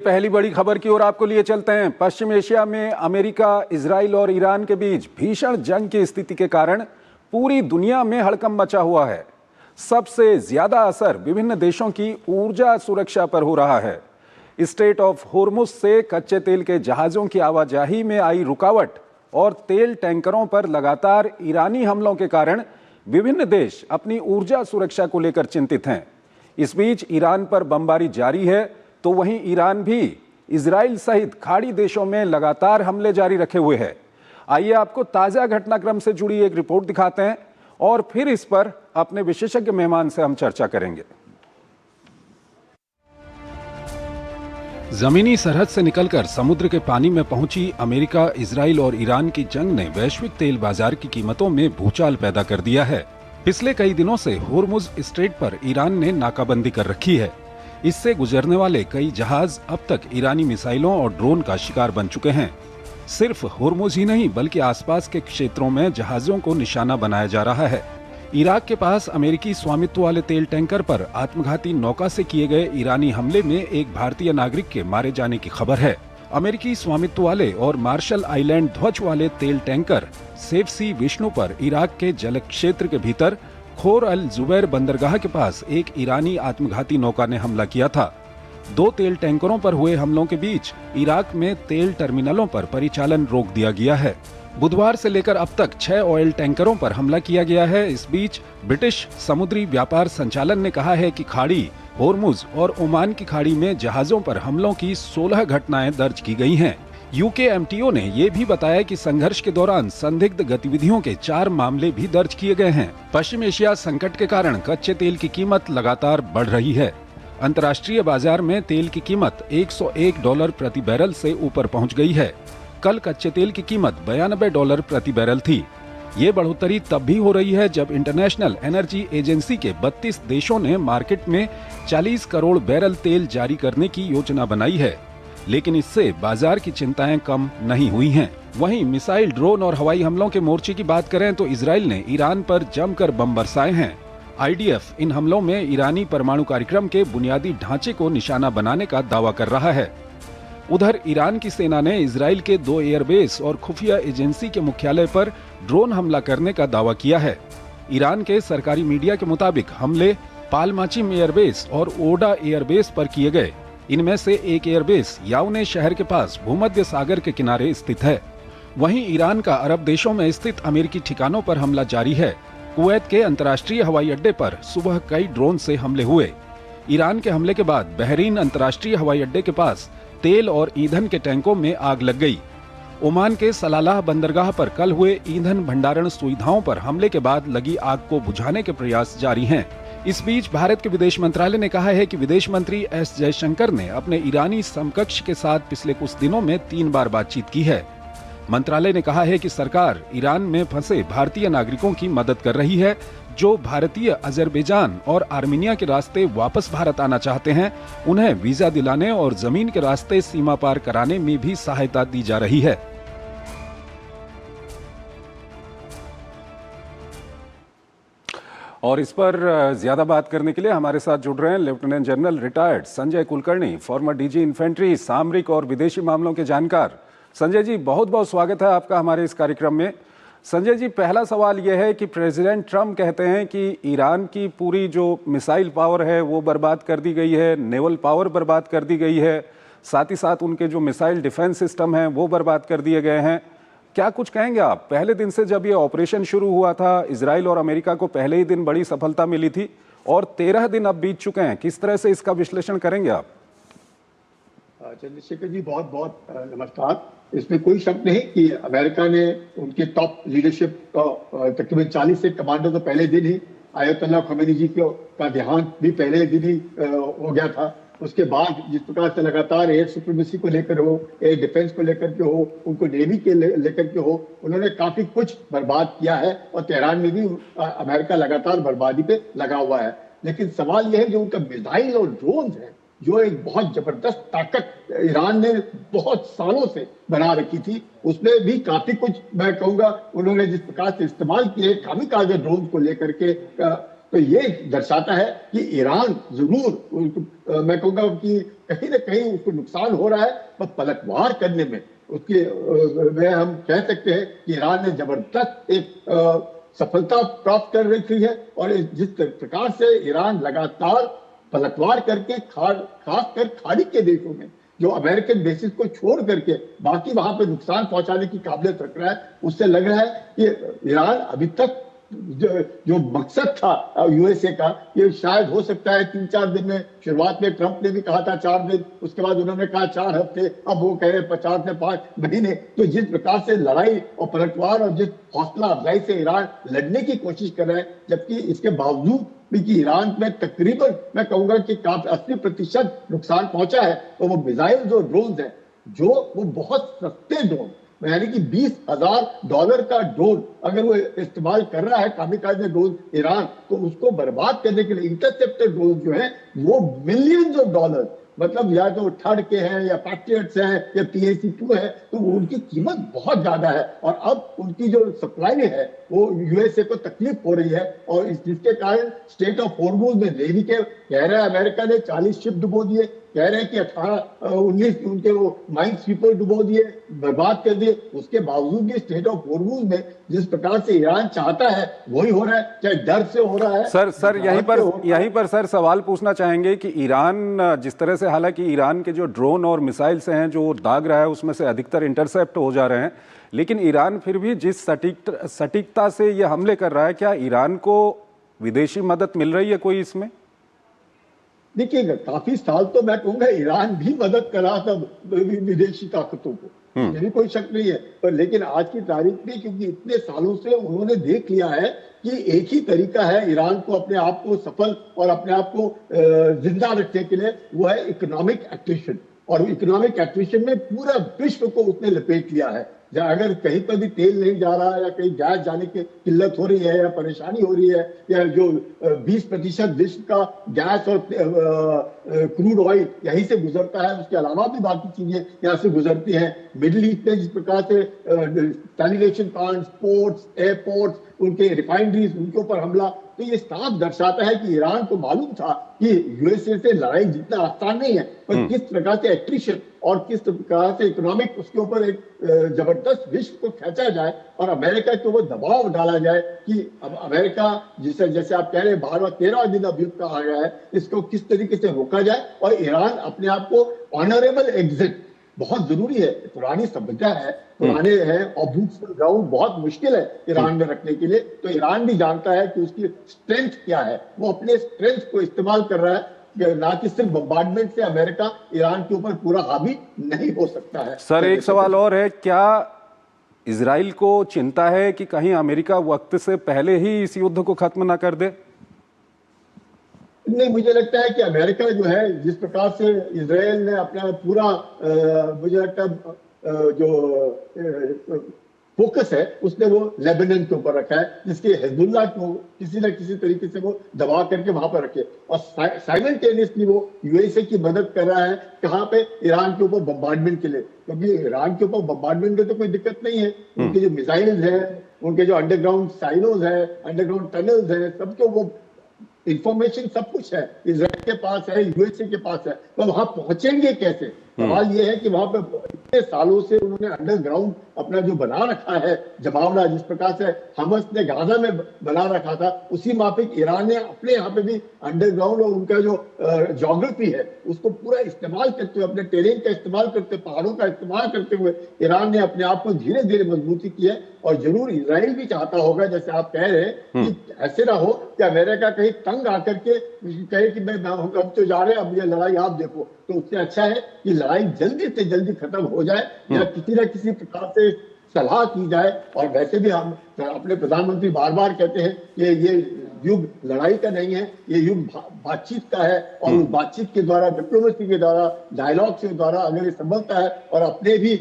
पहली बड़ी खबर की ओर आपको लिए चलते हैं। पश्चिम एशिया में अमेरिका, इजराइल और ईरान के बीच भीषण जंग की स्थिति के कारण पूरी दुनिया में हड़कंप मचा हुआ है। सबसे ज्यादा असर विभिन्न देशों की ऊर्जा सुरक्षा पर हो रहा है। स्ट्रेट ऑफ होर्मुज से कच्चे तेल के जहाजों की आवाजाही में आई रुकावट और तेल टैंकरों पर लगातार ईरानी हमलों के कारण विभिन्न देश अपनी ऊर्जा सुरक्षा को लेकर चिंतित हैं। इस बीच ईरान पर बमबारी जारी है, तो वहीं ईरान भी इजराइल सहित खाड़ी देशों में लगातार हमले जारी रखे हुए है। आइए आपको ताजा घटनाक्रम से जुड़ी एक रिपोर्ट दिखाते हैं और फिर इस पर अपने विशेषज्ञ मेहमान से हम चर्चा करेंगे। जमीनी सरहद से निकलकर समुद्र के पानी में पहुंची अमेरिका, इजराइल और ईरान की जंग ने वैश्विक तेल बाजार की कीमतों में भूचाल पैदा कर दिया है। पिछले कई दिनों से होर्मुज स्ट्रेट पर ईरान ने नाकाबंदी कर रखी है। इससे गुजरने वाले कई जहाज अब तक ईरानी मिसाइलों और ड्रोन का शिकार बन चुके हैं। सिर्फ होर्मुज ही नहीं बल्कि आसपास के क्षेत्रों में जहाजों को निशाना बनाया जा रहा है। इराक के पास अमेरिकी स्वामित्व वाले तेल टैंकर पर आत्मघाती नौका से किए गए ईरानी हमले में एक भारतीय नागरिक के मारे जाने की खबर है। अमेरिकी स्वामित्व वाले और मार्शल आइलैंड ध्वज वाले तेल टैंकर सेफ सी विष्णु पर इराक के जल क्षेत्र के भीतर खोर अल जुबैर बंदरगाह के पास एक ईरानी आत्मघाती नौका ने हमला किया था। दो तेल टैंकरों पर हुए हमलों के बीच इराक में तेल टर्मिनलों पर परिचालन रोक दिया गया है। बुधवार से लेकर अब तक 6 ऑयल टैंकरों पर हमला किया गया है। इस बीच ब्रिटिश समुद्री व्यापार संचालन ने कहा है कि खाड़ी, होर्मुज और ओमान की खाड़ी में जहाजों पर हमलों की 16 घटनाएं दर्ज की गई हैं। UKMTO ने ये भी बताया कि संघर्ष के दौरान संदिग्ध गतिविधियों के 4 मामले भी दर्ज किए गए हैं। पश्चिम एशिया संकट के कारण कच्चे तेल की कीमत लगातार बढ़ रही है। अंतर्राष्ट्रीय बाजार में तेल की कीमत $101 प्रति बैरल से ऊपर पहुंच गई है। कल कच्चे तेल की कीमत $92 प्रति बैरल थी। ये बढ़ोतरी तब भी हो रही है जब इंटरनेशनल एनर्जी एजेंसी के 32 देशों ने मार्केट में 40 करोड़ बैरल तेल जारी करने की योजना बनाई है। लेकिन इससे बाजार की चिंताएं कम नहीं हुई हैं। वहीं मिसाइल, ड्रोन और हवाई हमलों के मोर्चे की बात करें तो इजराइल ने ईरान पर जमकर बम बरसाए हैं। IDF इन हमलों में ईरानी परमाणु कार्यक्रम के बुनियादी ढांचे को निशाना बनाने का दावा कर रहा है। उधर ईरान की सेना ने इजराइल के 2 एयरबेस और खुफिया एजेंसी के मुख्यालय पर ड्रोन हमला करने का दावा किया है। ईरान के सरकारी मीडिया के मुताबिक हमले पालमाचिम एयरबेस और ओडा एयरबेस पर किए गए। इनमें से एक एयरबेस याउने शहर के पास भूमध्य सागर के किनारे स्थित है। वहीं ईरान का अरब देशों में स्थित अमेरिकी ठिकानों पर हमला जारी है। कुवैत के अंतर्राष्ट्रीय हवाई अड्डे पर सुबह कई ड्रोन से हमले हुए। ईरान के हमले के बाद बहरीन अंतर्राष्ट्रीय हवाई अड्डे के पास तेल और ईंधन के टैंकों में आग लग गई। ओमान के सलालाह बंदरगाह पर कल हुए ईंधन भंडारण सुविधाओं पर हमले के बाद लगी आग को बुझाने के प्रयास जारी हैं। इस बीच भारत के विदेश मंत्रालय ने कहा है कि विदेश मंत्री S जयशंकर ने अपने ईरानी समकक्ष के साथ पिछले कुछ दिनों में 3 बार बातचीत की है। मंत्रालय ने कहा है कि सरकार ईरान में फंसे भारतीय नागरिकों की मदद कर रही है जो भारतीय, अजरबैजान और आर्मीनिया के रास्ते वापस भारत आना चाहते हैं। उन्हें वीजा दिलाने और जमीन के रास्ते सीमा पार कराने में भी सहायता दी जा रही है। और इस पर ज्यादा बात करने के लिए हमारे साथ जुड़ रहे हैं lieutenant general retired Sanjay Kulkarni, farmer DG infantry, सामरिक और विदेशी मामलों के जानकार। संजय जी, बहुत बहुत स्वागत है आपका हमारे इस कार्यक्रम में। संजय जी, पहला सवाल यह है कि प्रेसिडेंट ट्रंप कहते हैं कि ईरान की पूरी जो मिसाइल पावर है वो बर्बाद कर दी गई है, नेवल पावर बर्बाद कर दी गई है, साथ ही साथ उनके जो मिसाइल डिफेंस सिस्टम हैं वो बर्बाद कर दिए गए हैं। क्या कुछ कहेंगे आप? पहले दिन से जब ये ऑपरेशन शुरू हुआ था, इजराइल और अमेरिका को पहले ही दिन बड़ी सफलता मिली थी और 13 दिन अब बीत चुके हैं। किस तरह से इसका विश्लेषण करेंगे आप? चंद्रशेखर जी, बहुत बहुत नमस्कार। इसमें कोई शक नहीं कि अमेरिका ने उनके टॉप लीडरशिप तकरीबन 40 से कमांडर तो पहले दिन ही, आयतुल्लाह खमेनी जी का देहांत भी पहले दिन ही हो गया था। उसके बाद जिस प्रकार से लगातार एयर सुप्रीमेसी को लेकर हो, एयर डिफेंस को लेकर के हो, उनको नेवी के लेकर के हो, उन्होंने काफी कुछ बर्बाद किया है और तेहरान में भी अमेरिका लगातार बर्बादी पे लगा हुआ है। लेकिन सवाल यह है जो उनका मिसाइल और ड्रोन है, जो एक बहुत जबरदस्त ताकत ईरान ने बहुत सालों से बना रखी थी, उसमें भी काफी कुछ मैं कहूंगा उन्होंने जिस प्रकार से इस्तेमाल किए कामिकाज़ ड्रोन को लेकर के तो ये दर्शाता है कि ईरान जरूर मैं कहूँगा कि कहीं ना कहीं उसको नुकसान हो रहा है, पर पलटवार करने में उसके में हम कह सकते हैं कि ईरान ने जबरदस्त एक सफलता प्राप्त कर रखी है। और जिस प्रकार से ईरान लगातार पलटवार करके खासकर खाड़ी के देशों में जो अमेरिकन बेसिस को छोड़ करके बाकी वहां पे नुकसान पहुंचाने की काबिलियत रख रहा है, उससे लग रहा है कि ईरान अभी तक जो मकसद था यूएसए का, ये शायद हो सकता है 3-4 दिन में। शुरुआत में ट्रंप ने भी कहा था 4 दिन, उसके बाद उन्होंने कहा 4 हफ्ते, अब वो कह रहे 50 से 5 महीने। तो जिस प्रकार से लड़ाई और पलटवार और जिस हौसला अफजाई से ईरान लड़ने की कोशिश कर रहा है, जबकि इसके बावजूद भी कि ईरान में तकरीबन मैं कहूंगा कि 80% नुकसान पहुंचा है, तो वो मिसाइल जो ड्रोन है जो वो बहुत सस्ते ड्रोन, यानी कि $20,000 का ड्रोन अगर वो इस्तेमाल कर रहा है कामिकाज़े ड्रोन ईरान, तो उसको बर्बाद करने के लिए इंटरसेप्टर ड्रोन जो है वो मिलियंस ऑफ डॉलर, मतलब या तो थर्ड के हैं या पैट्रियट्स हैं या PAC-2 है, तो उनकी कीमत बहुत ज्यादा है। और अब उनकी जो सप्लाई है वो यूएसए को तकलीफ हो रही है, और जिसके कारण स्टेट ऑफ हॉर्मुज में नेवी के कह रहा है अमेरिका ने 40 शिप डुबो दिए, कह रहे हैं कि 18-19 उनके वो माइन स्वीपर डुबो दिए, बर्बाद कर दिए। उसके बावजूद भी स्टेट ऑफ हॉर्मुज में जिस प्रकार से ईरान चाहता है वही हो रहा है, चाहे डर से हो रहा है। सर यहीं पर सर सवाल पूछना चाहेंगे कि ईरान जिस तरह से, हालांकि ईरान के जो ड्रोन और मिसाइल्स हैं जो दाग रहा है उसमें से अधिकतर इंटरसेप्ट हो जा रहे हैं, लेकिन ईरान फिर भी जिस सटीकता से ये हमले कर रहा है, क्या ईरान को विदेशी मदद मिल रही है कोई इसमें? देखिएगा, काफी साल तो मैं कहूंगा ईरान भी मदद कर रहा था विदेशी ताकतों को, ये भी कोई शक नहीं है। पर लेकिन आज की तारीख में क्योंकि इतने सालों से उन्होंने देख लिया है कि एक ही तरीका है ईरान को अपने आप को सफल और अपने आप को जिंदा रखने के लिए, वो है इकोनॉमिक एक्टिवेशन। और इकोनॉमिक एक्टिवेशन में पूरा विश्व को उसने लपेट लिया है। अगर कहीं पर भी तेल नहीं जा रहा है या कहीं गैस जाने की किल्लत हो रही है या परेशानी हो रही है, या जो 20% विश्व का गैस और क्रूड ऑयल यहीं से गुजरता है, उसके अलावा भी बाकी चीजें यहाँ से गुजरती हैं। मिडिल ईस्ट में जिस प्रकार से सैनिटेशन प्लांट्स, पोर्ट्स, एयरपोर्ट्स, उनके रिफाइनरीज, उनके ऊपर हमला, तो ये साफ दर्शाता है कि ईरान को मालूम था कि यूएसए से लड़ाई जीतना आसान नहीं है, पर किस प्रकार से एट्रिशन और किस प्रकार से इकोनॉमिक उसके ऊपर एक जबरदस्त विश्व को खींचा जाए और अमेरिका के ऊपर दबाव डाला जाए कि अब अमेरिका जैसे आप कह रहे हैं 13वां दिन अब युद्ध का आ गया है, इसको किस तरीके से रोका जाए और ईरान अपने आप को ऑनरेबल एग्जिट, बहुत जरूरी है। पुरानी सभ्यता है, पुराने हैं और ग्राउंड बहुत मुश्किल है ईरान में रखने के लिए। तो ईरान भी जानता है कि उसकी स्ट्रेंथ क्या है, वो अपने स्ट्रेंथ को इस्तेमाल कर रहा है, ना कि सिर्फ बम्बार्डमेंट से अमेरिका ईरान के ऊपर पूरा हावी नहीं हो सकता है। सर एक सवाल और है, क्या इजराइल को चिंता है कि कहीं अमेरिका वक्त से पहले ही इस युद्ध को खत्म ना कर दे? नहीं, मुझे लगता है कि अमेरिका जो है जिस प्रकार से इजराइल ने अपना पूरा मुझे लगता है जो फोकस है उसने वो लेबनान के ऊपर रखा है, जिसके हिजबुल्लाह को किसी न किसी तरीके से वो दबा करके वहां पर रखे, और साइमल्टेनियसली वो यूएसए की मदद कर रहा है कहां पे, ईरान के ऊपर बम्बार्डमेंट के लिए। क्योंकि ईरान के ऊपर बम्बार्डमेंट में तो कोई दिक्कत नहीं है, उनके जो मिसाइल्स है, उनके जो अंडरग्राउंड साइलोज है, अंडरग्राउंड टनल्स है, सबके वो इंफॉर्मेशन सब कुछ है, इजराइल के पास है, यूएसए के पास है। तो वहां पहुंचेंगे कैसे? सवाल ये है कि वहां पे इतने सालों से उन्होंने अंडरग्राउंड अपना जो बना रखा है जमावड़ा, जिस प्रकार से हमस ने गाजा में बना रखा था, उसी माफिक ईरान ने अपने यहाँ पे भी अंडरग्राउंड और उनका जो ज्योग्राफी है उसको पूरा इस्तेमाल करते हुए, अपने टेरेन का इस्तेमाल करते, पहाड़ों का इस्तेमाल करते हुए ईरान ने अपने आप को धीरे धीरे मजबूती की है। और जरूर इजराइल भी चाहता होगा, जैसे आप कह रहे हैं, कि ऐसे ना हो कि अमेरिका कहीं तंग आकर के कहे कि हम तो जा रहे हैं, अब ये लड़ाई आप देखो। तो उससे अच्छा है कि लड़ाई जल्दी से जल्दी खत्म हो जाए या किसी न किसी प्रकार से सलाह की जाए। और वैसे भी हम अपने प्रधानमंत्री बार बार कहते हैं कि ये युग लड़ाई का नहीं है, ये युग बातचीत का है, और उस बातचीत के द्वारा, डिप्लोमेसी के द्वारा, डायलॉग के द्वारा अगर ये संभलता है और अपने भी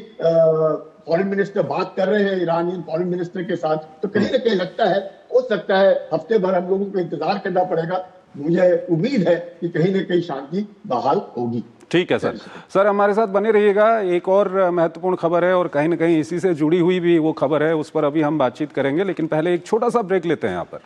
फॉरेन मिनिस्टर बात कर रहे हैं ईरानियन फॉरेन मिनिस्टर के साथ, तो कहीं ना कहीं लगता है, हो सकता है हफ्ते भर हम लोगों को इंतजार करना पड़ेगा। मुझे उम्मीद है कि कहीं ना कहीं शांति बहाल होगी। ठीक है सर। सर हमारे साथ बने रहिएगा, एक और महत्वपूर्ण खबर है और कहीं ना कहीं इसी से जुड़ी हुई भी वो खबर है, उस पर अभी हम बातचीत करेंगे, लेकिन पहले एक छोटा सा ब्रेक लेते हैं यहाँ पर।